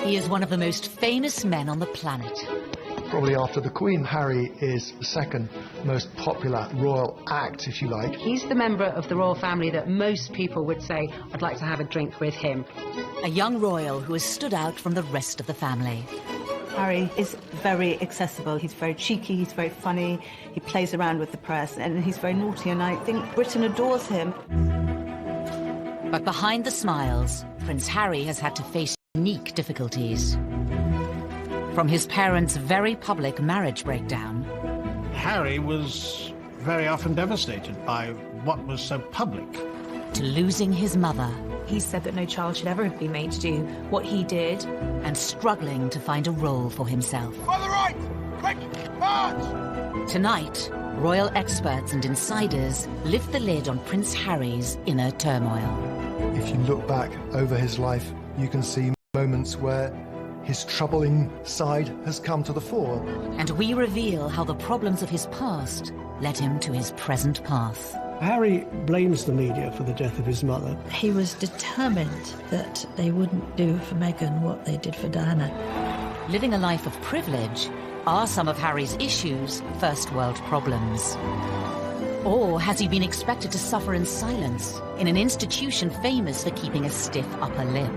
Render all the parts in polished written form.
He is one of the most famous men on the planet. Probably after the Queen, Harry is the second most popular royal act, if you like. He's the member of the royal family that most people would say, I'd like to have a drink with him. A young royal who has stood out from the rest of the family. Harry is very accessible. He's very cheeky, he's very funny, he plays around with the press, and he's very naughty, and I think Britain adores him. But behind the smiles, Prince Harry has had to face unique difficulties. From his parents' very public marriage breakdown. Harry was very often devastated by what was so public. To losing his mother. He said that no child should ever have been made to do what he did. And struggling to find a role for himself. On the right! Quick! March! Tonight, royal experts and insiders lift the lid on Prince Harry's inner turmoil. If you look back over his life, you can see moments where his troubling side has come to the fore. And we reveal how the problems of his past led him to his present path. Harry blames the media for the death of his mother. He was determined that they wouldn't do for Meghan what they did for Diana. Living a life of privilege, are some of Harry's issues first world problems? Or has he been expected to suffer in silence in an institution famous for keeping a stiff upper lip?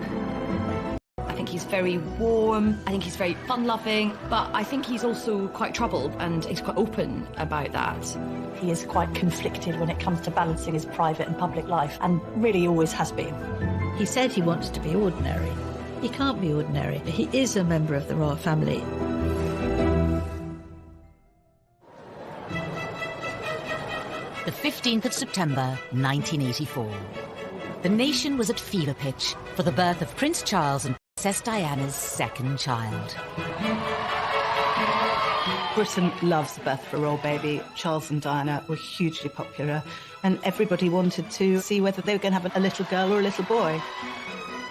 I think he's very warm, I think he's very fun-loving, but I think he's also quite troubled, and he's quite open about that. He is quite conflicted when it comes to balancing his private and public life, and really always has been. He said he wants to be ordinary. He can't be ordinary. He is a member of the royal family. The 15th of September, 1984. The nation was at fever pitch for the birth of Prince Charles and Princess Diana's second child. Britain loves the birth of a royal baby. Charles and Diana were hugely popular, and everybody wanted to see whether they were going to have a little girl or a little boy.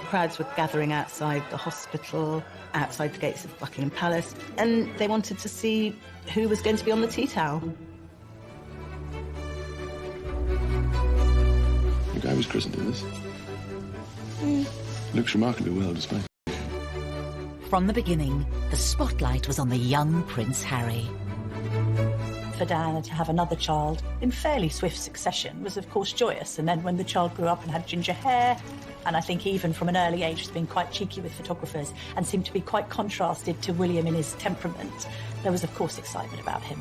Crowds were gathering outside the hospital, outside the gates of Buckingham Palace, and they wanted to see who was going to be on the tea towel. The guy was christened in this. Looks remarkably well displayed. From the beginning, the spotlight was on the young Prince Harry. For Diana to have another child in fairly swift succession was of course joyous, and then when the child grew up and had ginger hair, and I think even from an early age has been quite cheeky with photographers and seemed to be quite contrasted to William in his temperament, there was of course excitement about him.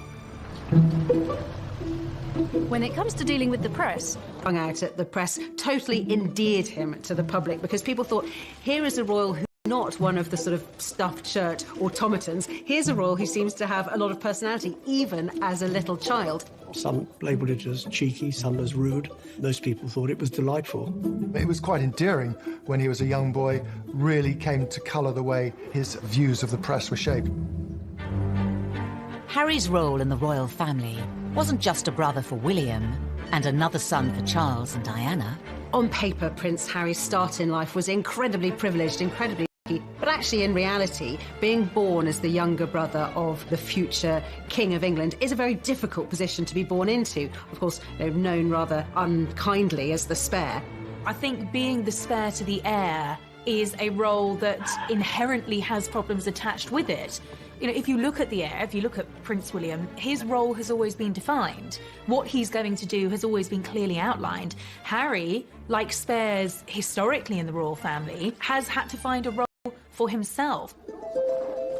When it comes to dealing with the press, Hung out at the press totally endeared him to the public, because people thought, here is a royal who's not one of the sort of stuffed shirt automatons. Here's a royal who seems to have a lot of personality, even as a little child. Some labelled it as cheeky, some as rude. Those people thought it was delightful. It was quite endearing when he was a young boy, really came to colour the way his views of the press were shaped. Harry's role in the royal family wasn't just a brother for William and another son for Charles and Diana. On paper, Prince Harry's start in life was incredibly privileged, incredibly lucky, but actually in reality, being born as the younger brother of the future King of England is a very difficult position to be born into. Of course, they're known rather unkindly as the spare. I think being the spare to the heir is a role that inherently has problems attached with it. You know, if you look at the heir, if you look at Prince William, his role has always been defined. What he's going to do has always been clearly outlined. Harry, like spares historically in the royal family, has had to find a role for himself.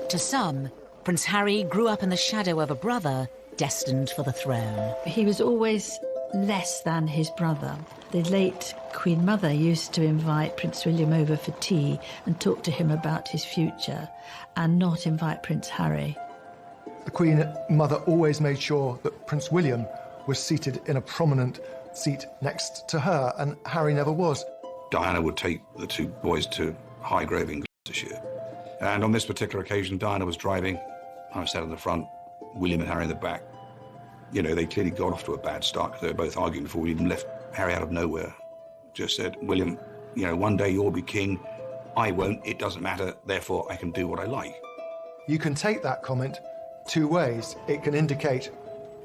To some, Prince Harry grew up in the shadow of a brother destined for the throne. He was always less than his brother. The late Queen Mother used to invite Prince William over for tea and talk to him about his future, and not invite Prince Harry. The Queen Mother always made sure that Prince William was seated in a prominent seat next to her, and Harry never was. Diana would take the two boys to Highgrove in Gloucestershire. And on this particular occasion, Diana was driving. I was sat in the front, William and Harry in the back. You know, they clearly got off to a bad start because they were both arguing before we even left. Harry out of nowhere just said, William, you know, one day you'll be king. I won't. It doesn't matter. Therefore, I can do what I like. You can take that comment two ways. It can indicate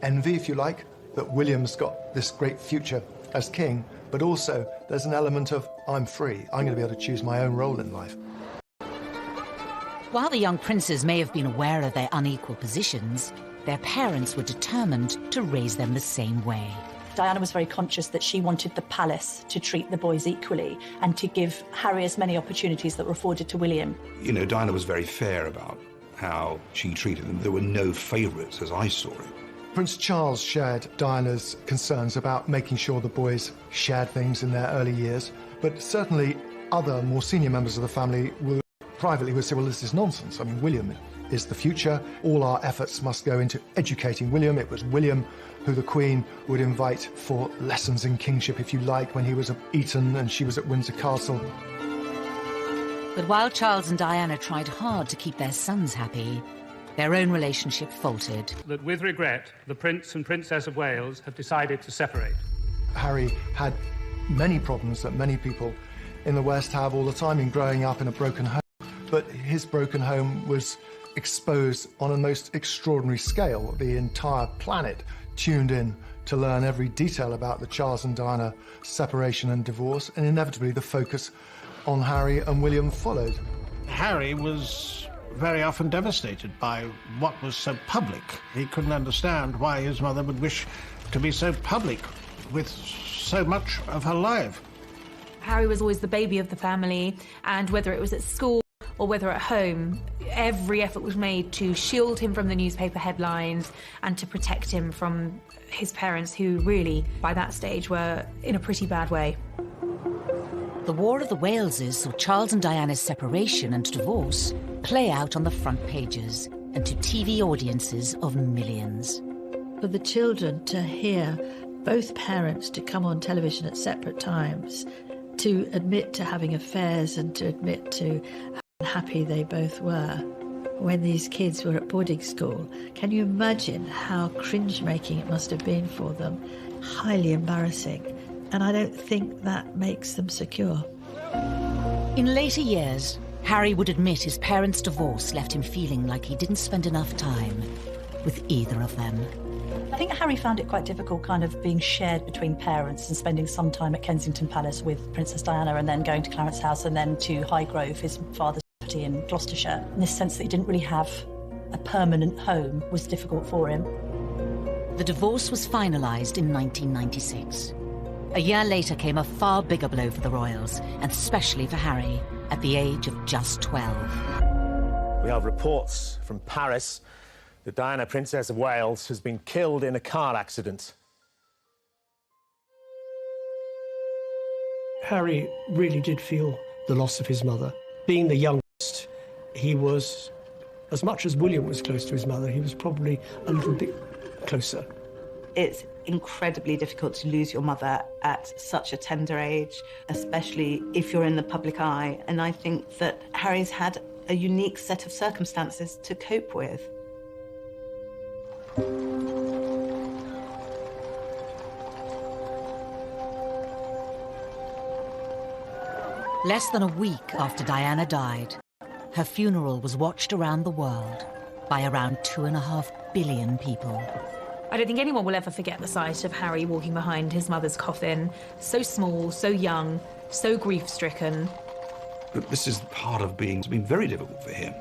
envy, if you like, that William's got this great future as king, but also there's an element of, I'm free. I'm going to be able to choose my own role in life. While the young princes may have been aware of their unequal positions, their parents were determined to raise them the same way. Diana was very conscious that she wanted the palace to treat the boys equally and to give Harry as many opportunities that were afforded to William. You know, Diana was very fair about how she treated them. There were no favourites, as I saw it. Prince Charles shared Diana's concerns about making sure the boys shared things in their early years, but certainly other more senior members of the family privately would say, well, this is nonsense. I mean, William is the future. All our efforts must go into educating William. It was William who the Queen would invite for lessons in kingship, if you like, when he was at Eton and she was at Windsor Castle. But while Charles and Diana tried hard to keep their sons happy, their own relationship faltered. That with regret, the Prince and Princess of Wales have decided to separate. Harry had many problems that many people in the West have all the time in growing up in a broken home. But his broken home was exposed on a most extraordinary scale. The entire planet tuned in to learn every detail about the Charles and Diana separation and divorce, and inevitably the focus on Harry and William followed. Harry was very often devastated by what was so public. He couldn't understand why his mother would wish to be so public with so much of her life. Harry was always the baby of the family, and whether it was at school or whether at home, every effort was made to shield him from the newspaper headlines and to protect him from his parents, who really, by that stage, were in a pretty bad way. The War of the Waleses saw Charles and Diana's separation and divorce play out on the front pages and to TV audiences of millions. For the children to hear both parents to come on television at separate times, to admit to having affairs and to admit to how happy they both were when these kids were at boarding school. Can you imagine how cringe-making it must have been for them? Highly embarrassing. And I don't think that makes them secure. In later years, Harry would admit his parents' divorce left him feeling like he didn't spend enough time with either of them. I think Harry found it quite difficult kind of being shared between parents and spending some time at Kensington Palace with Princess Diana and then going to Clarence House and then to Highgrove, his father's property in Gloucestershire. In this sense that he didn't really have a permanent home was difficult for him. The divorce was finalised in 1996. A year later came a far bigger blow for the royals, and especially for Harry, at the age of just 12. We have reports from Paris that Diana, Princess of Wales, has been killed in a car accident. Harry really did feel the loss of his mother. Being the youngest, he was, as much as William was close to his mother, he was probably a little bit closer. It's incredibly difficult to lose your mother at such a tender age, especially if you're in the public eye. And I think that Harry's had a unique set of circumstances to cope with. Less than a week after Diana died, her funeral was watched around the world by around 2.5 billion people. I don't think anyone will ever forget the sight of Harry walking behind his mother's coffin, so small, so young, so grief-stricken. But this is part of it's been very difficult for him.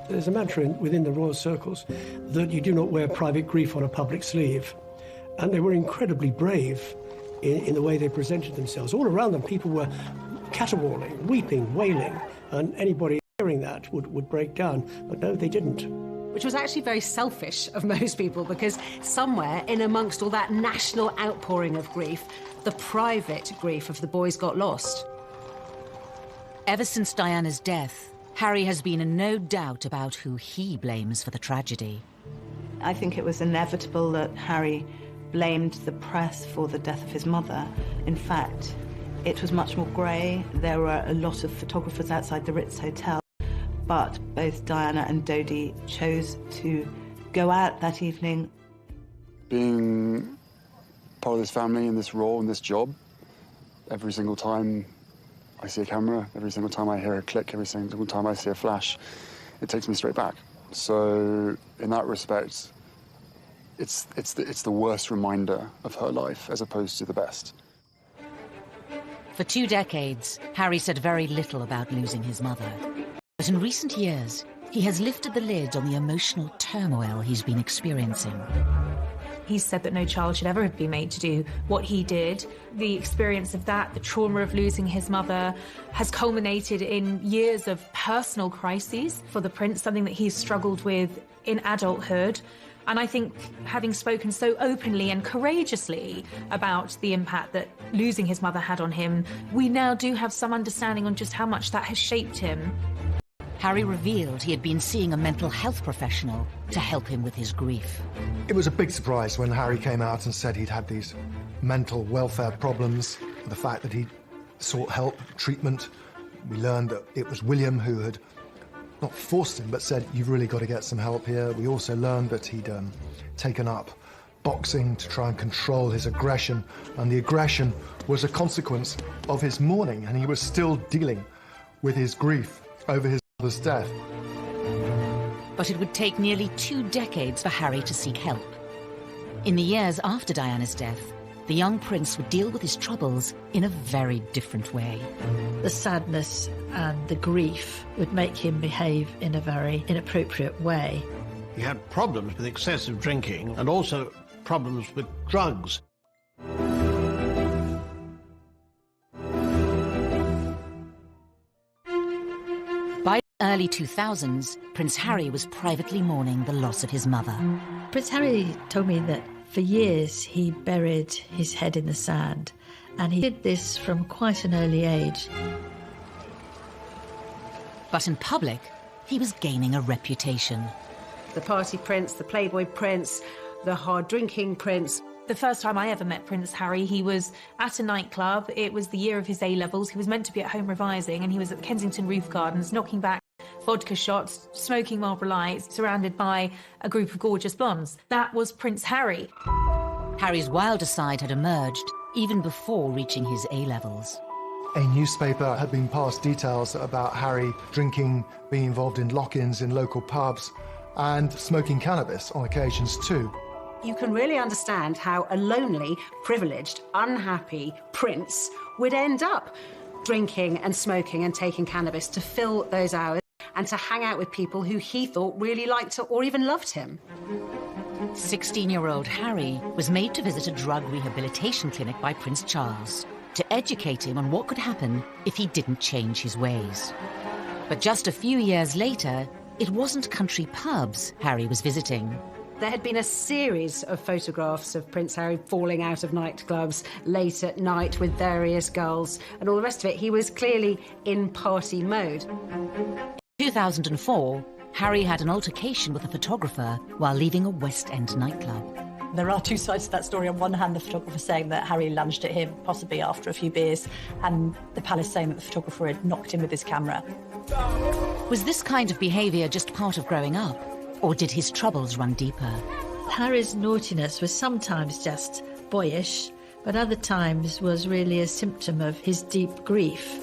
There's a mantra within the royal circles that you do not wear private grief on a public sleeve. And they were incredibly brave in the way they presented themselves. All around them, people were caterwauling, weeping, wailing, and anybody hearing that would break down. But no, they didn't. Which was actually very selfish of most people, because somewhere in amongst all that national outpouring of grief, the private grief of the boys got lost. Ever since Diana's death, Harry has been in no doubt about who he blames for the tragedy. I think it was inevitable that Harry blamed the press for the death of his mother. In fact, it was much more grey. There were a lot of photographers outside the Ritz Hotel, but both Diana and Dodi chose to go out that evening. Being part of this family and this role and this job, every single time I see a camera, every single time I hear a click, every single time I see a flash, it takes me straight back. So in that respect, it's the worst reminder of her life as opposed to the best. For 2 decades, Harry said very little about losing his mother. But in recent years, he has lifted the lid on the emotional turmoil he's been experiencing. He said that no child should ever be made to do what he did. The experience of that, the trauma of losing his mother, has culminated in years of personal crises for the prince, something that he's struggled with in adulthood. And I think, having spoken so openly and courageously about the impact that losing his mother had on him, we now do have some understanding on just how much that has shaped him. Harry revealed he had been seeing a mental health professional to help him with his grief. It was a big surprise when Harry came out and said he'd had these mental welfare problems, the fact that he'd sought help, treatment. We learned that it was William who had not forced him, but said, you've really got to get some help here. We also learned that he'd taken up boxing to try and control his aggression, and the aggression was a consequence of his mourning, and he was still dealing with his grief over his mother's death. But it would take nearly 2 decades for Harry to seek help. In the years after Diana's death, the young prince would deal with his troubles in a very different way. The sadness and the grief would make him behave in a very inappropriate way. He had problems with excessive drinking and also problems with drugs. By the early 2000s, Prince Harry was privately mourning the loss of his mother. Prince Harry told me that for years he buried his head in the sand, and he did this from quite an early age. But in public, he was gaining a reputation. The party prince, the playboy prince, the hard-drinking prince. The first time I ever met Prince Harry, he was at a nightclub. It was the year of his A-levels. He was meant to be at home revising, and he was at the Kensington Roof Gardens, knocking back vodka shots, smoking Marlboro Lights, surrounded by a group of gorgeous blondes. That was Prince Harry. Harry's wilder side had emerged even before reaching his A-levels. A newspaper had been passed details about Harry drinking, being involved in lock-ins in local pubs, and smoking cannabis on occasions too. You can really understand how a lonely, privileged, unhappy prince would end up drinking and smoking and taking cannabis to fill those hours and to hang out with people who he thought really liked or even loved him. 16-year-old Harry was made to visit a drug rehabilitation clinic by Prince Charles to educate him on what could happen if he didn't change his ways. But just a few years later, it wasn't country pubs Harry was visiting. There had been a series of photographs of Prince Harry falling out of nightclubs late at night with various girls and all the rest of it. He was clearly in party mode. In 2004, Harry had an altercation with a photographer while leaving a West End nightclub. There are two sides to that story. On one hand, the photographer saying that Harry lunged at him, possibly after a few beers, and the palace saying that the photographer had knocked him with his camera. Was this kind of behaviour just part of growing up? Or did his troubles run deeper? Harry's naughtiness was sometimes just boyish, but other times was really a symptom of his deep grief.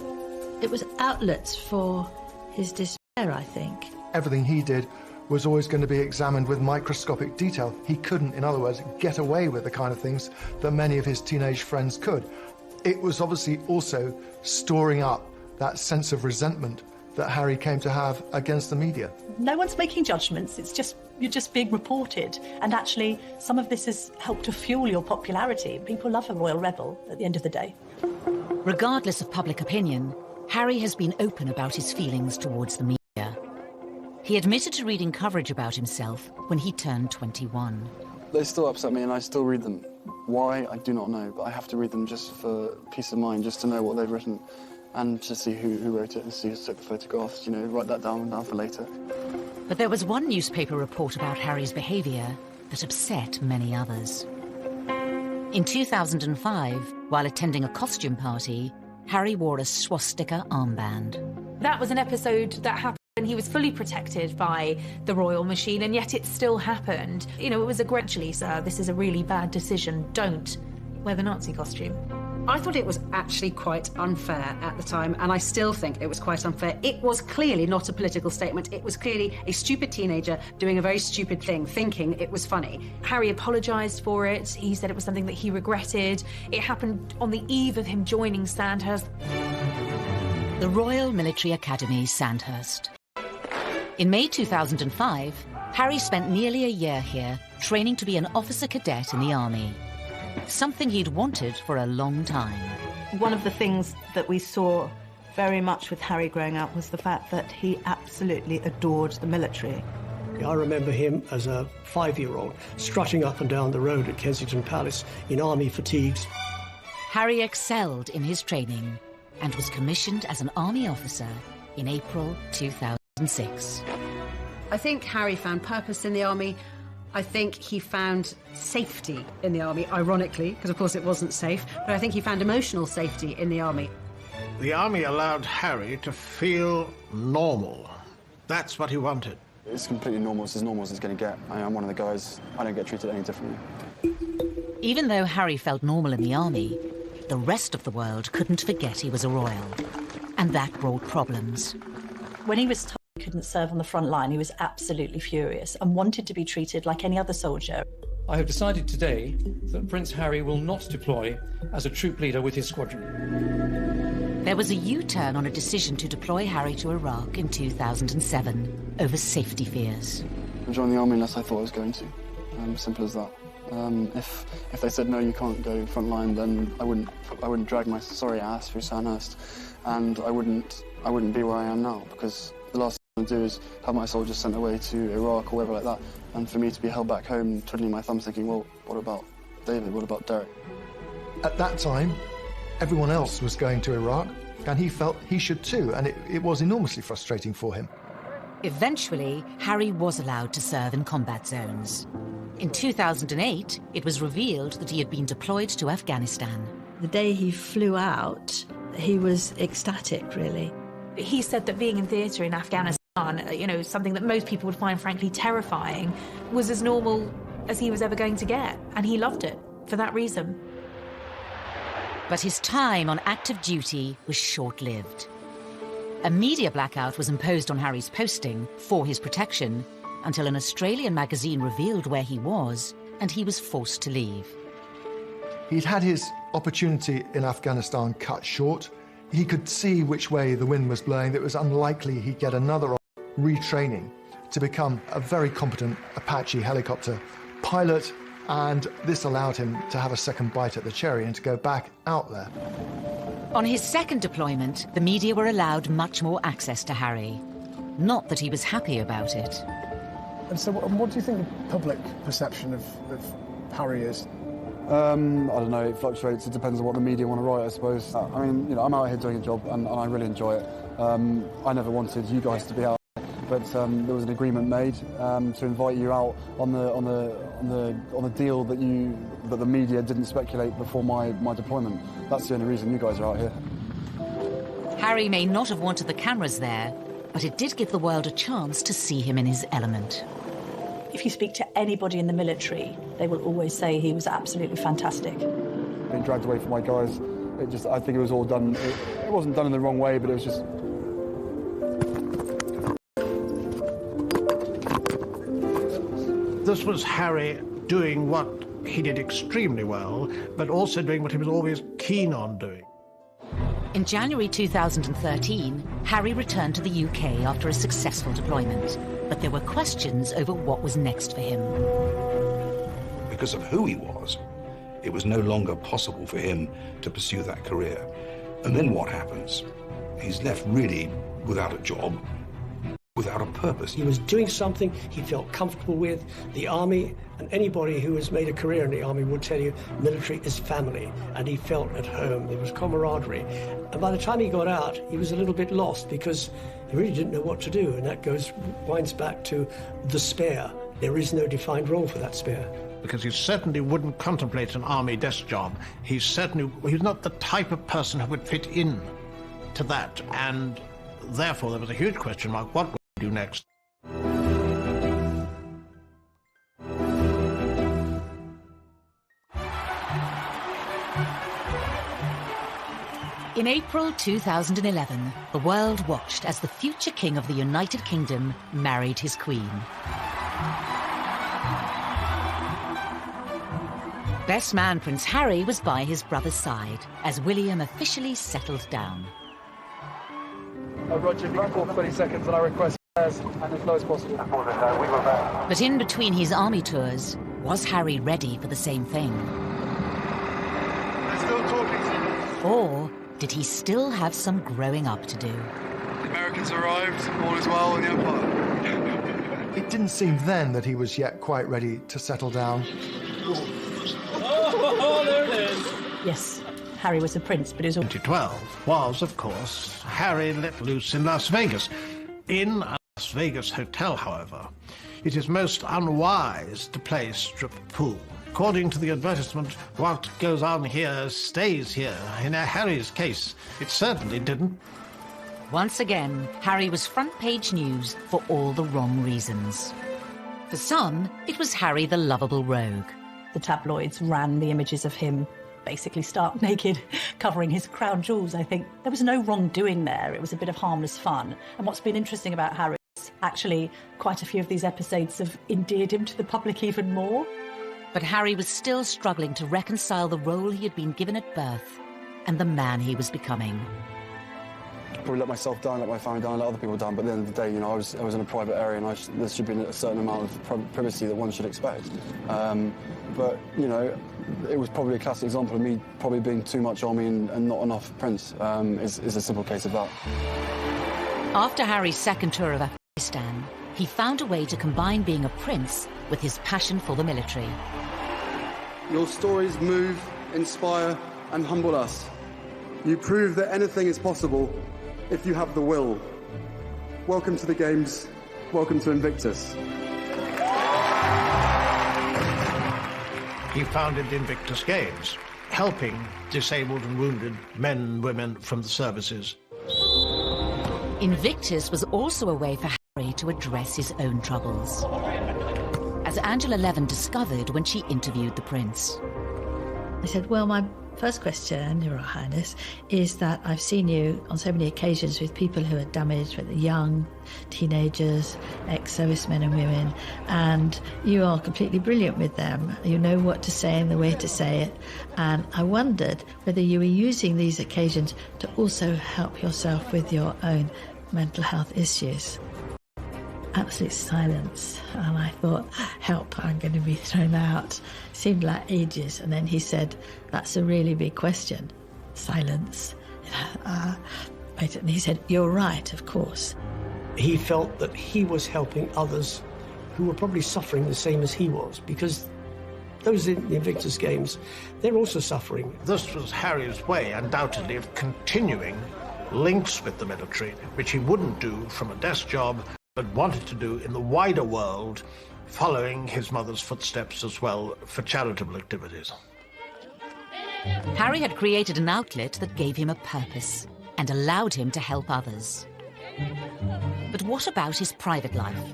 It was outlets for his despair, I think. Everything he did was always going to be examined with microscopic detail. He couldn't, in other words, get away with the kind of things that many of his teenage friends could. It was obviously also storing up that sense of resentment that Harry came to have against the media. No one's making judgments, you're just being reported. And actually, some of this has helped to fuel your popularity. People love a royal rebel at the end of the day. Regardless of public opinion, Harry has been open about his feelings towards the media. He admitted to reading coverage about himself when he turned 21. They still upset me and I still read them. Why, I do not know, but I have to read them just for peace of mind, just to know what they've written. And to see who wrote it and see who took the photographs, write that down for later. But there was one newspaper report about Harry's behaviour that upset many others. In 2005, while attending a costume party, Harry wore a swastika armband. That was an episode that happened and he was fully protected by the royal machine, and yet it still happened. It was a gradually, sir, this is a really bad decision. Don't wear the Nazi costume. I thought it was actually quite unfair at the time, and I still think it was quite unfair. It was clearly not a political statement. It was clearly a stupid teenager doing a very stupid thing, thinking it was funny. Harry apologised for it. He said it was something that he regretted. It happened on the eve of him joining Sandhurst. The Royal Military Academy, Sandhurst. In May 2005, Harry spent nearly a year here, training to be an officer cadet in the army. Something he'd wanted for a long time. One of the things that we saw very much with Harry growing up was the fact that he absolutely adored the military. I remember him as a 5-year-old strutting up and down the road at Kensington Palace in army fatigues. Harry excelled in his training and was commissioned as an army officer in April 2006. I think Harry found purpose in the army. I think he found safety in the army, ironically, because of course it wasn't safe, but I think he found emotional safety in the army. The army allowed Harry to feel normal. That's what he wanted. It's completely normal. It's as normal as it's going to get. I'm one of the guys. I don't get treated any differently. Even though Harry felt normal in the army, the rest of the world couldn't forget he was a royal. And that brought problems. When he was told he couldn't serve on the front line, he was absolutely furious and wanted to be treated like any other soldier. I have decided today that Prince Harry will not deploy as a troop leader with his squadron. There was a U-turn on a decision to deploy Harry to Iraq in 2007 over safety fears. I joined the army unless I thought I was going to. Simple as that. If they said no, you can't go front line, then I wouldn't drag my sorry ass through Sandhurst, and I wouldn't be where I am now, because the last thing I want to do is have my soldiers sent away to Iraq or wherever like that, and for me to be held back home twiddling my thumbs thinking, well, what about David, what about Derek? At that time, everyone else was going to Iraq, and he felt he should too, and it was enormously frustrating for him. Eventually, Harry was allowed to serve in combat zones. In 2008, it was revealed that he had been deployed to Afghanistan. The day he flew out, he was ecstatic, really. He said that being in theatre in Afghanistan, you know, something that most people would find frankly terrifying, was as normal as he was ever going to get, and he loved it for that reason. But his time on active duty was short-lived. A media blackout was imposed on Harry's posting for his protection until an Australian magazine revealed where he was, and he was forced to leave. He'd had his opportunity in Afghanistan cut short. He could see which way the wind was blowing. It was unlikely he'd get another retraining to become a very competent Apache helicopter pilot, and this allowed him to have a second bite at the cherry and to go back out there. On his second deployment, the media were allowed much more access to Harry. Not that he was happy about it. And so what do you think the public perception of Harry is? I don't know, it fluctuates. It depends on what the media want to write, I suppose. I mean, you know, I'm out here doing a job and I really enjoy it. I never wanted you guys to be out, but there was an agreement made to invite you out on the deal that the media didn't speculate before my deployment. That's the only reason you guys are out here. Harry may not have wanted the cameras there, but it did give the world a chance to see him in his element. If you speak to anybody in the military, they will always say he was absolutely fantastic. Being dragged away from my guys, I think it was all done, it wasn't done in the wrong way, but it was just... This was Harry doing what he did extremely well, but also doing what he was always keen on doing. In January 2013, Harry returned to the UK after a successful deployment, but there were questions over what was next for him. Because of who he was, it was no longer possible for him to pursue that career. And then what happens? He's left really without a job, without a purpose. He was doing something he felt comfortable with. The army, and anybody who has made a career in the army will tell you military is family, and he felt at home. There was camaraderie. And by the time he got out, he was a little bit lost because he really didn't know what to do, and that winds back to the spare. There is no defined role for that spare. Because he certainly wouldn't contemplate an army desk job. He's not the type of person who would fit in to that, and therefore there was a huge question mark, what would he do next? In April 2011, the world watched as the future king of the United Kingdom married his queen. Best man Prince Harry was by his brother's side as William officially settled down. Roger, before 20 seconds and I request and as low as possible. But in between his army tours, was Harry ready for the same thing? They're still talking to you. Or did he still have some growing up to do? The Americans arrived, all is well in the Empire. It didn't seem then that he was yet quite ready to settle down. Oh, there it is. Yes, Harry was a prince, but he was... 2012 was, of course, Harry let loose in Las Vegas. In a Las Vegas hotel, however, it is most unwise to play strip pool. According to the advertisement, what goes on here stays here. In Harry's case, it certainly didn't. Once again, Harry was front-page news for all the wrong reasons. For some, it was Harry the lovable rogue. The tabloids ran the images of him basically stark naked, covering his crown jewels, I think. There was no wrongdoing there. It was a bit of harmless fun. And what's been interesting about Harry is actually quite a few of these episodes have endeared him to the public even more. But Harry was still struggling to reconcile the role he had been given at birth and the man he was becoming. Probably let myself down, let my family down, let other people down, but at the end of the day, you know, I was in a private area and there should be a certain amount of privacy that one should expect. But, you know, it was probably a classic example of me probably being too much on me and not enough Prince, is a simple case of that. After Harry's second tour of Afghanistan, he found a way to combine being a prince with his passion for the military. Your stories move, inspire and humble us. You prove that anything is possible if you have the will. Welcome to the Games. Welcome to Invictus. He founded Invictus Games, helping disabled and wounded men and women from the services. Invictus was also a way for Harry to address his own troubles, as Angela Levin discovered when she interviewed the prince. I said, well, my first question, Your Highness, is that I've seen you on so many occasions with people who are damaged, with young teenagers, ex-servicemen and women, and you are completely brilliant with them. You know what to say and the way to say it. And I wondered whether you were using these occasions to also help yourself with your own mental health issues. Absolute silence, and I thought, help, I'm going to be thrown out. Seemed like ages, and then he said, that's a really big question. Silence. And he said, you're right, of course. He felt that he was helping others who were probably suffering the same as he was, because those in the Invictus Games, they're also suffering. This was Harry's way, undoubtedly, of continuing links with the military, which he wouldn't do from a desk job, but wanted to do in the wider world, following his mother's footsteps as well for charitable activities. Harry had created an outlet that gave him a purpose and allowed him to help others. But what about his private life?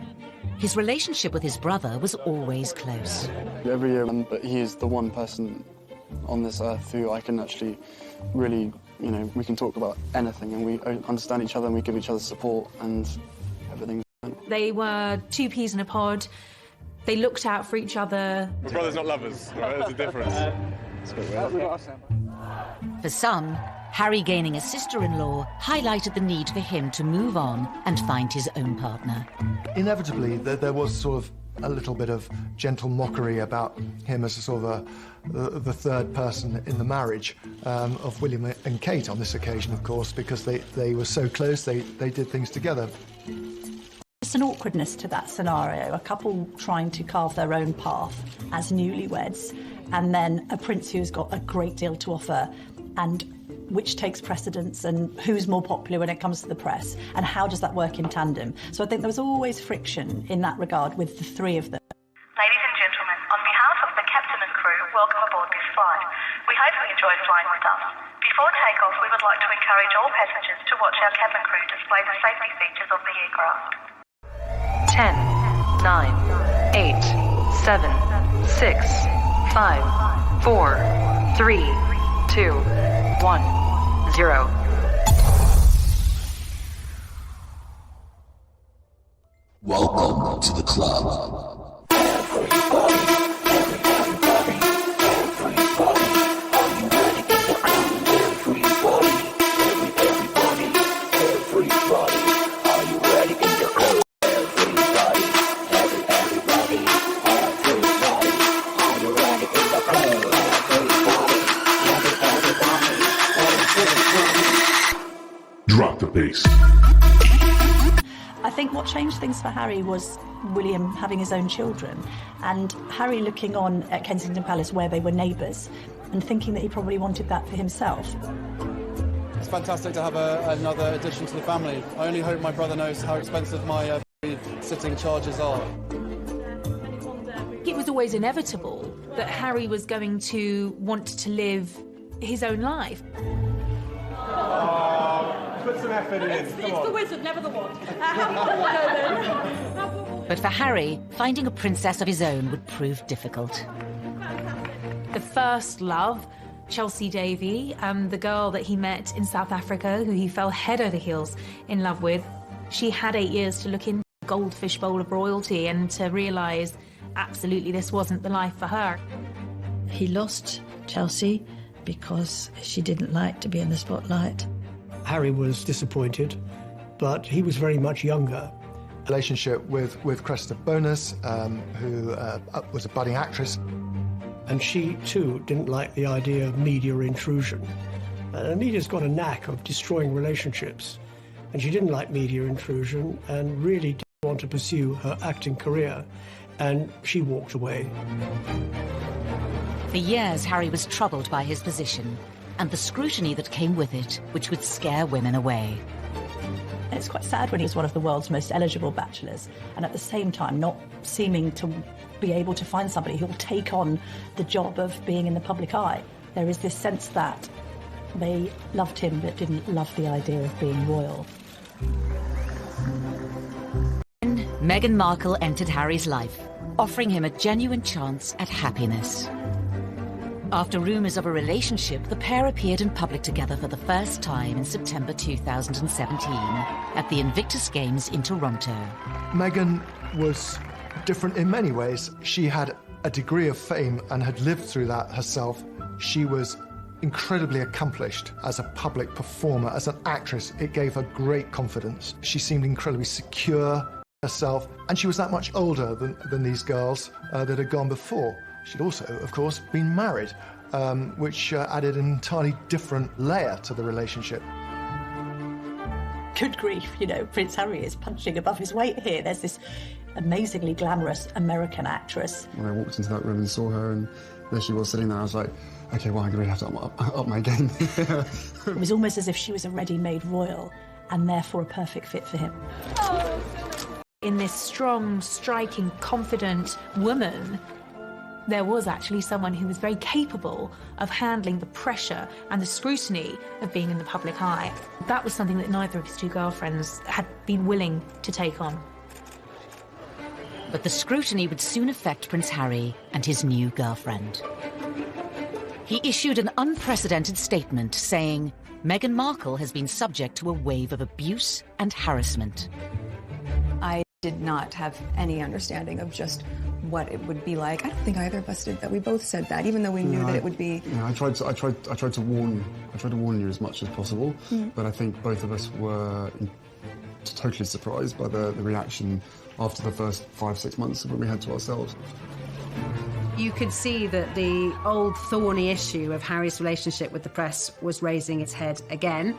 His relationship with his brother was always close. Every year, he is the one person on this earth who I can actually really, you know, we can talk about anything and we understand each other and we give each other support and everything. They were two peas in a pod. They looked out for each other. We're brothers, not lovers. Right? There's a difference. It's a bit weird. For some, Harry gaining a sister-in-law highlighted the need for him to move on and find his own partner. Inevitably, there was sort of a little bit of gentle mockery about him as a sort of the third person in the marriage of William and Kate on this occasion, of course, because they were so close, they did things together. There's an awkwardness to that scenario, a couple trying to carve their own path as newlyweds, and then a prince who's got a great deal to offer, and which takes precedence, and who's more popular when it comes to the press, and how does that work in tandem? So I think there was always friction in that regard with the three of them. Ladies and gentlemen, on behalf of the captain and crew, welcome aboard this flight. We hope you enjoy flying with us. Before takeoff, we would like to encourage all passengers to watch our cabin crew display the safety features of the aircraft. 10, 9, 8, 7, 6, 5, 4, 3, 2, 1, 0. Welcome to the club. Peace. I think what changed things for Harry was William having his own children, and Harry looking on at Kensington Palace where they were neighbours and thinking that he probably wanted that for himself. It's fantastic to have another addition to the family. I only hope my brother knows how expensive my sitting charges are. It was always inevitable that Harry was going to want to live his own life. Put some effort in. It's the wizard, never the wand. But for Harry, finding a princess of his own would prove difficult. The first love, Chelsea Davy, the girl that he met in South Africa, who he fell head over heels in love with, she had 8 years to look into the goldfish bowl of royalty and to realise absolutely this wasn't the life for her. He lost Chelsea because she didn't like to be in the spotlight. Harry was disappointed, but he was very much younger. Relationship with Cressida Bonus, who was a budding actress. And she, too, didn't like the idea of media intrusion. The media's got a knack of destroying relationships, and she didn't like media intrusion and really didn't want to pursue her acting career, and she walked away. For years, Harry was troubled by his position and the scrutiny that came with it, which would scare women away. It's quite sad when he's one of the world's most eligible bachelors, and at the same time not seeming to be able to find somebody who will take on the job of being in the public eye. There is this sense that they loved him but didn't love the idea of being royal. Meghan Markle entered Harry's life, offering him a genuine chance at happiness. After rumours of a relationship, the pair appeared in public together for the first time in September 2017 at the Invictus Games in Toronto. Meghan was different in many ways. She had a degree of fame and had lived through that herself. She was incredibly accomplished as a public performer, as an actress. It gave her great confidence. She seemed incredibly secure herself, and she was that much older than these girls that had gone before. She'd also, of course, been married, which added an entirely different layer to the relationship. Good grief, you know, Prince Harry is punching above his weight here. There's this amazingly glamorous American actress. When I walked into that room and saw her, and there she was sitting there, I was like, OK, well, I'm going to have to up my game. It was almost as if she was a ready-made royal, and therefore a perfect fit for him. In this strong, striking, confident woman, there was actually someone who was very capable of handling the pressure and the scrutiny of being in the public eye. That was something that neither of his two girlfriends had been willing to take on. But the scrutiny would soon affect Prince Harry and his new girlfriend. He issued an unprecedented statement saying, Meghan Markle has been subject to a wave of abuse and harassment. I did not have any understanding of just what it would be like. I don't think either of us did that. We both said that, even though we knew that it would be. Yeah, I tried to warn you as much as possible, but I think both of us were totally surprised by the reaction after the first 5-6 months when we had to ourselves. You could see that the old thorny issue of Harry's relationship with the press was raising its head again.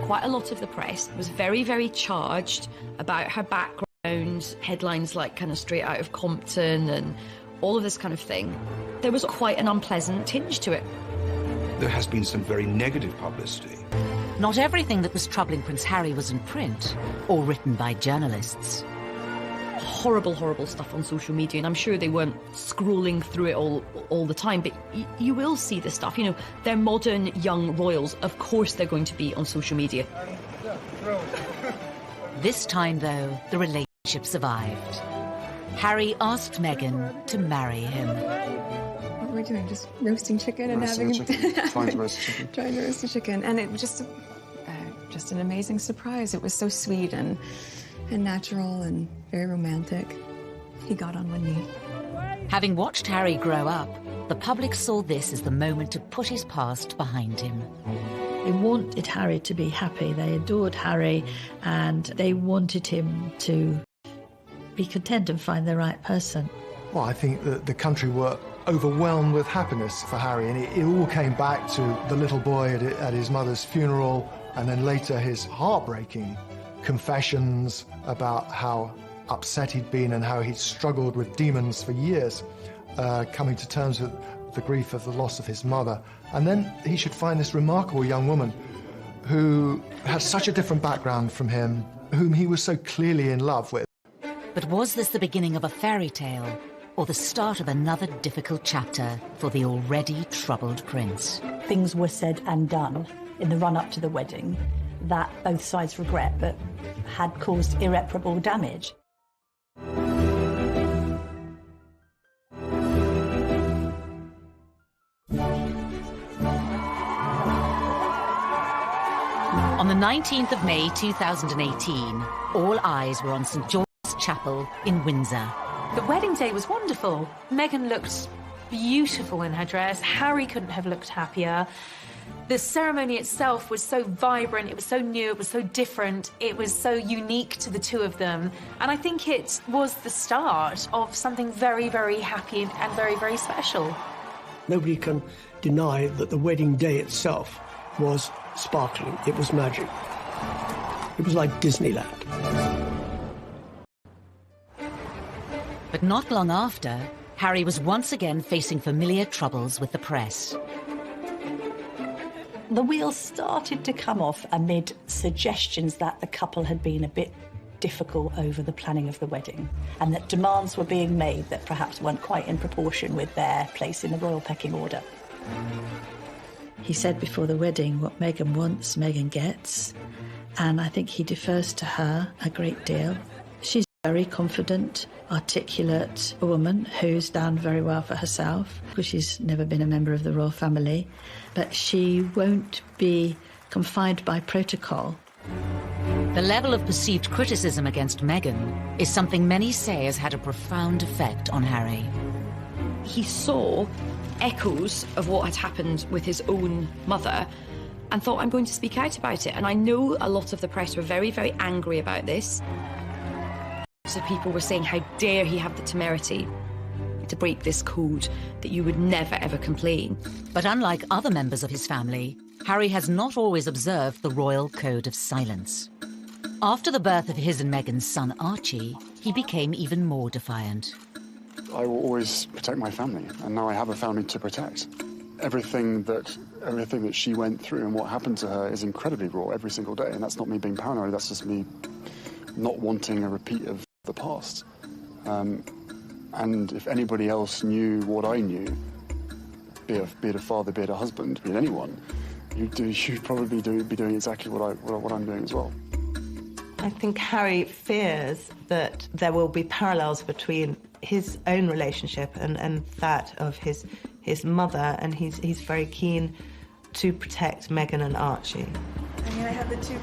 Quite a lot of the press was very, very charged about her background, headlines like kind of straight out of Compton and all of this kind of thing. There was quite an unpleasant tinge to it. There has been some very negative publicity. Not everything that was troubling Prince Harry was in print or written by journalists. Horrible, horrible stuff on social media, and I'm sure they weren't scrolling through it all the time, but you will see this stuff. You know, they're modern young royals. Of course they're going to be on social media. This time, though, the relationship survived. Harry asked Meghan to marry him. What were we doing? Just roasting chicken and having Trying to roast chicken. Trying to roast a chicken, and it was just an amazing surprise. It was so sweet and natural and very romantic. He got on one knee. Having watched Harry grow up, the public saw this as the moment to put his past behind him. They wanted Harry to be happy. They adored Harry, and they wanted him to be content and find the right person. Well, I think that the country were overwhelmed with happiness for Harry, and it all came back to the little boy at his mother's funeral, And then later his heartbreaking confessions about how upset he'd been and how he'd struggled with demons for years, coming to terms with the grief of the loss of his mother. And then he should find this remarkable young woman who had such a different background from him, whom he was so clearly in love with. But was this the beginning of a fairy tale, or the start of another difficult chapter for the already troubled prince? Things were said and done in the run-up to the wedding that both sides regret, but had caused irreparable damage. On the 19th of May 2018, all eyes were on St George's Chapel in Windsor. The wedding day was wonderful. Meghan looked beautiful in her dress. Harry couldn't have looked happier. The ceremony itself was so vibrant, it was so new, it was so different, it was so unique to the two of them. And I think it was the start of something very, very happy and very, very special. Nobody can deny that the wedding day itself was sparkling. It was magic. It was like Disneyland. But not long after, Harry was once again facing familiar troubles with the press. The wheels started to come off amid suggestions that the couple had been a bit difficult over the planning of the wedding, and that demands were being made that perhaps weren't quite in proportion with their place in the royal pecking order. He said before the wedding, what Meghan wants, Meghan gets, and I think he defers to her a great deal. She's a very confident, articulate woman who's done very well for herself, because she's never been a member of the royal family, but she won't be confined by protocol. The level of perceived criticism against Meghan is something many say has had a profound effect on Harry. He saw echoes of what had happened with his own mother and thought, I'm going to speak out about it. And I know a lot of the press were very, very angry about this. So people were saying, how dare he have the temerity to break this code, that you would never, ever complain. But unlike other members of his family, Harry has not always observed the royal code of silence. After the birth of his and Meghan's son Archie, he became even more defiant. I will always protect my family, and now I have a family to protect. Everything that she went through and what happened to her is incredibly raw every single day, and that's not me being paranoid, that's just me not wanting a repeat of the past. And if anybody else knew what I knew, be it a father, be it a husband, be it anyone, you'd probably be doing exactly what I'm doing as well. I think Harry fears that there will be parallels between his own relationship and that of his mother, and he's very keen to protect Meghan and Archie. I mean, I have the two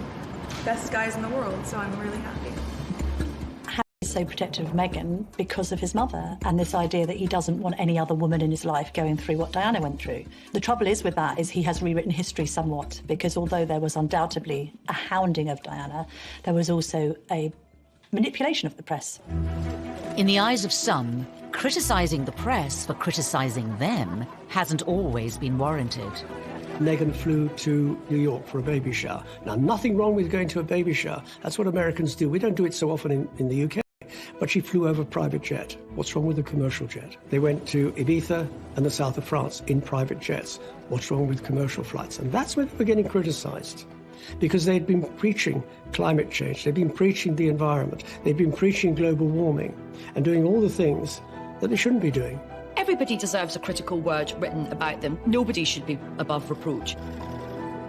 best guys in the world, so I'm really happy. Harry is so protective of Meghan because of his mother and this idea that he doesn't want any other woman in his life going through what Diana went through. The trouble is with that is he has rewritten history somewhat, because although there was undoubtedly a hounding of Diana, there was also a manipulation of the press. In the eyes of some, criticising the press for criticising them hasn't always been warranted. Meghan flew to New York for a baby shower. Now, nothing wrong with going to a baby shower. That's what Americans do. We don't do it so often in the UK. But she flew over a private jet. What's wrong with a commercial jet? They went to Ibiza and the south of France in private jets. What's wrong with commercial flights? And that's when they were getting criticised, because they'd been preaching climate change, they'd been preaching the environment, they'd been preaching global warming and doing all the things that they shouldn't be doing. Everybody deserves a critical word written about them. Nobody should be above reproach.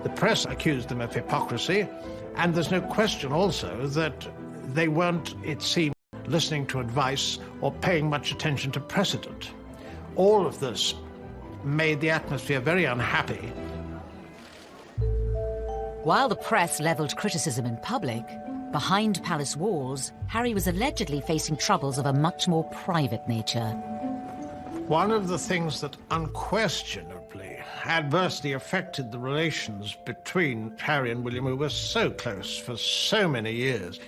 The press accused them of hypocrisy, and there's no question also that they weren't, it seemed, listening to advice or paying much attention to precedent. All of this made the atmosphere very unhappy. While the press levelled criticism in public, behind palace walls, Harry was allegedly facing troubles of a much more private nature. One of the things that unquestionably adversely affected the relations between Harry and William, who were so close for so many years,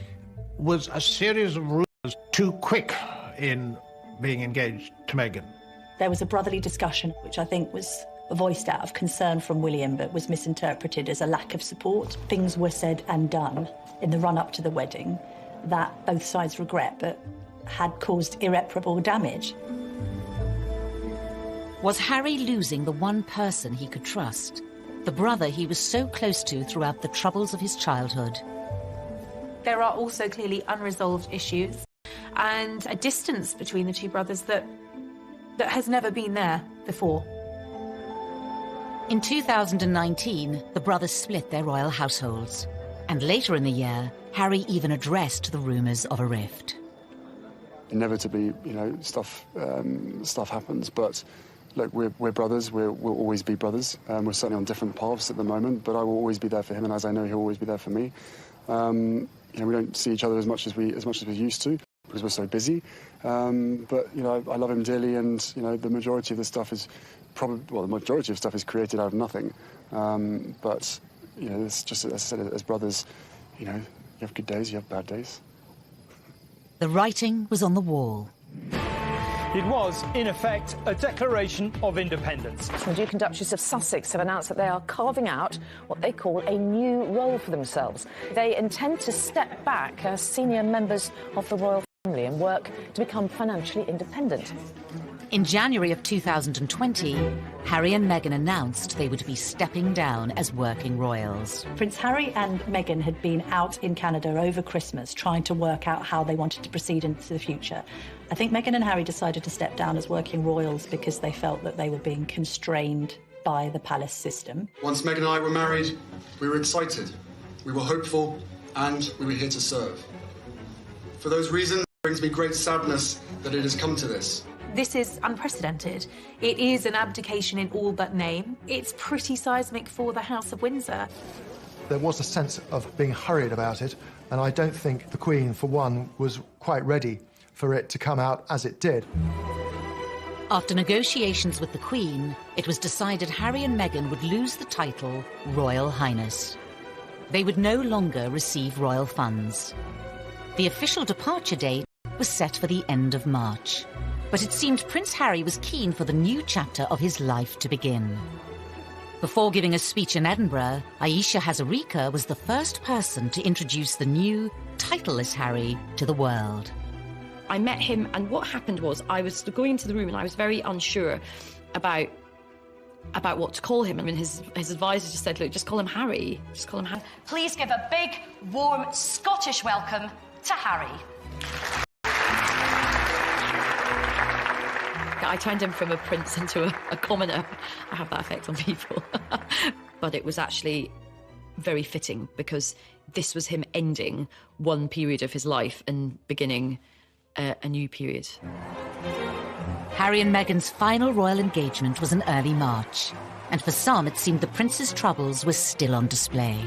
was a series of rumours too quick in being engaged to Meghan. There was a brotherly discussion, which I think was voiced out of concern from William, but was misinterpreted as a lack of support. Things were said and done in the run-up to the wedding that both sides regret, but had caused irreparable damage. Was Harry losing the one person he could trust? The brother he was so close to throughout the troubles of his childhood? There are also clearly unresolved issues and a distance between the two brothers that has never been there before. In 2019, the brothers split their royal households. And later in the year, Harry even addressed the rumours of a rift. Inevitably, stuff happens, but look, we're brothers. We'll always be brothers. We're certainly on different paths at the moment, but I will always be there for him, and as I know he'll always be there for me. We don't see each other as much as we used to because we're so busy. But I love him dearly, and the majority of the stuff is the majority of stuff is created out of nothing. But it's just, as I said, as brothers, you have good days, you have bad days. The writing was on the wall. It was, in effect, a declaration of independence. The Duke and Duchess of Sussex have announced that they are carving out what they call a new role for themselves. They intend to step back as senior members of the royal family and work to become financially independent. In January of 2020, Harry and Meghan announced they would be stepping down as working royals. Prince Harry and Meghan had been out in Canada over Christmas trying to work out how they wanted to proceed into the future. I think Meghan and Harry decided to step down as working royals because they felt that they were being constrained by the palace system. Once Meghan and I were married, we were excited, we were hopeful, and we were here to serve. For those reasons, it brings me great sadness that it has come to this. This is unprecedented. It is an abdication in all but name. It's pretty seismic for the House of Windsor. There was a sense of being hurried about it, and I don't think the Queen, for one, was quite ready for it to come out as it did. After negotiations with the Queen, it was decided Harry and Meghan would lose the title Royal Highness. They would no longer receive royal funds. The official departure date was set for the end of March. But it seemed Prince Harry was keen for the new chapter of his life to begin. Before giving a speech in Edinburgh, Ayesha Hazarika was the first person to introduce the new, titleless Harry to the world. I met him, and what happened was I was going into the room and I was very unsure about what to call him. I mean, his advisor just said, look, just call him Harry. Just call him Harry. Please give a big, warm Scottish welcome to Harry. I turned him from a prince into a commoner. I have that effect on people. But it was actually very fitting because this was him ending one period of his life and beginning a new period. Harry and Meghan's final royal engagement was in early March, and for some it seemed the prince's troubles were still on display.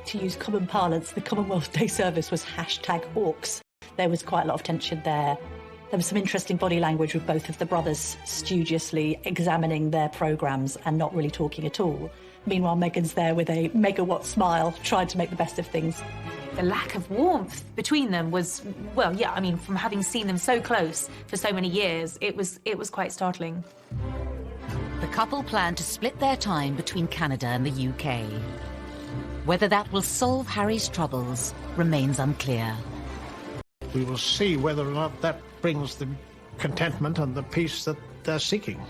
To use common parlance, the Commonwealth Day service was #Hawks. There was quite a lot of tension there. There was some interesting body language with both of the brothers studiously examining their programmes and not really talking at all. Meanwhile, Meghan's there with a megawatt smile, trying to make the best of things. The lack of warmth between them was, well, yeah, I mean, from having seen them so close for so many years, it was quite startling. The couple plan to split their time between Canada and the UK. Whether that will solve Harry's troubles remains unclear. We will see whether or not that brings the contentment and the peace that they're seeking.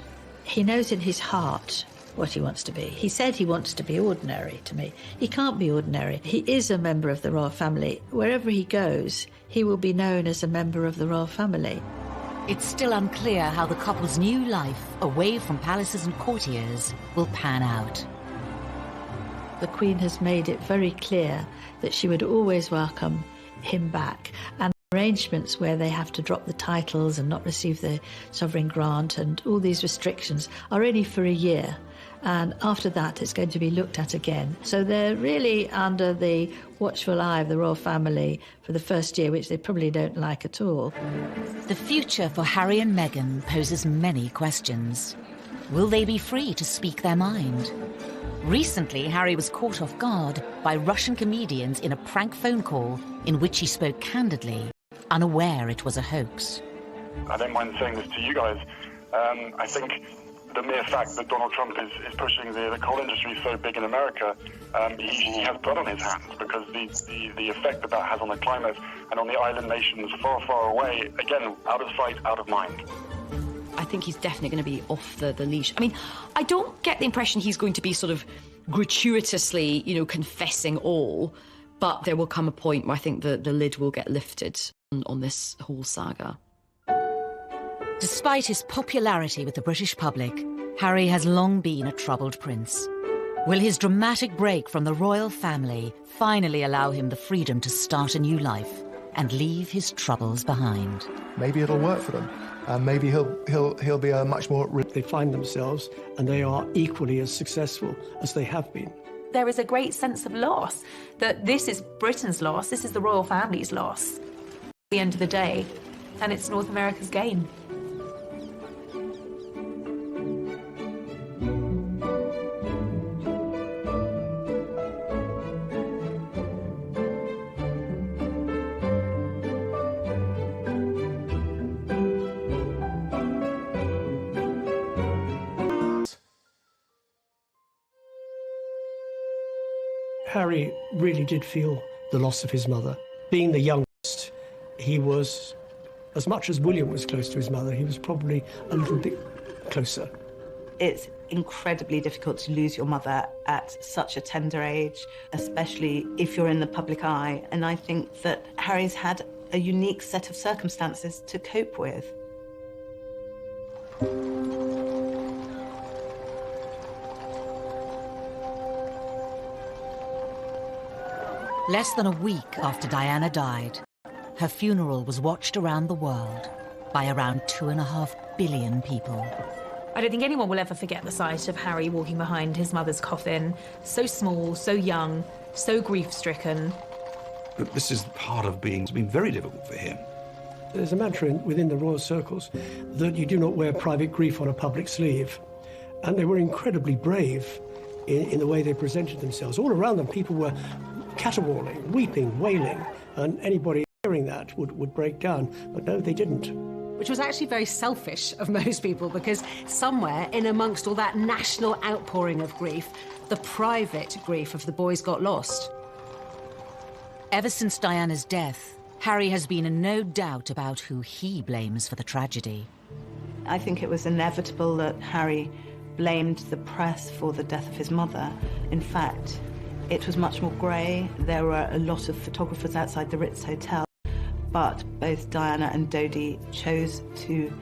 He knows in his heart what he wants to be. He said he wants to be ordinary to me. He can't be ordinary. He is a member of the royal family. Wherever he goes, he will be known as a member of the royal family. It's still unclear how the couple's new life, away from palaces and courtiers, will pan out. The Queen has made it very clear that she would always welcome him back, and arrangements where they have to drop the titles and not receive the sovereign grant and all these restrictions are only for a year, and after that it's going to be looked at again. So they're really under the watchful eye of the royal family for the first year, which they probably don't like at all. The future for Harry and Meghan poses many questions. Will they be free to speak their mind? Recently, Harry was caught off guard by Russian comedians in a prank phone call in which he spoke candidly, unaware it was a hoax. I don't mind saying this to you guys. I think the mere fact that Donald Trump is pushing the coal industry so big in America, he has blood on his hands, because the effect that has on the climate and on the island nations far, far away, again, out of sight, out of mind. I think he's definitely going to be off the leash. I mean, I don't get the impression he's going to be sort of gratuitously, confessing all, but there will come a point where I think the lid will get lifted on this whole saga. Despite his popularity with the British public, Harry has long been a troubled prince. Will his dramatic break from the royal family finally allow him the freedom to start a new life and leave his troubles behind? Maybe it'll work for them. Maybe he'll be a much more... They find themselves and they are equally as successful as they have been. There is a great sense of loss, that this is Britain's loss, this is the royal family's loss at the end of the day, and it's North America's gain. Harry really did feel the loss of his mother. Being the youngest, he was, as much as William was close to his mother, he was probably a little bit closer. It's incredibly difficult to lose your mother at such a tender age, especially if you're in the public eye. And I think that Harry's had a unique set of circumstances to cope with. Less than a week after Diana died, her funeral was watched around the world by around 2.5 billion people. I don't think anyone will ever forget the sight of Harry walking behind his mother's coffin, so small, so young, so grief-stricken. But this is part of it's been very difficult for him. There's a mantra within the royal circles that you do not wear private grief on a public sleeve. And they were incredibly brave in the way they presented themselves. All around them, people were caterwauling, weeping, wailing, and anybody hearing that would break down. But no, they didn't. Which was actually very selfish of most people, because somewhere in amongst all that national outpouring of grief, the private grief of the boys got lost. Ever since Diana's death, Harry has been in no doubt about who he blames for the tragedy. I think it was inevitable that Harry blamed the press for the death of his mother. In fact, it was much more grey. There were a lot of photographers outside the Ritz Hotel, but both Diana and Dodi chose to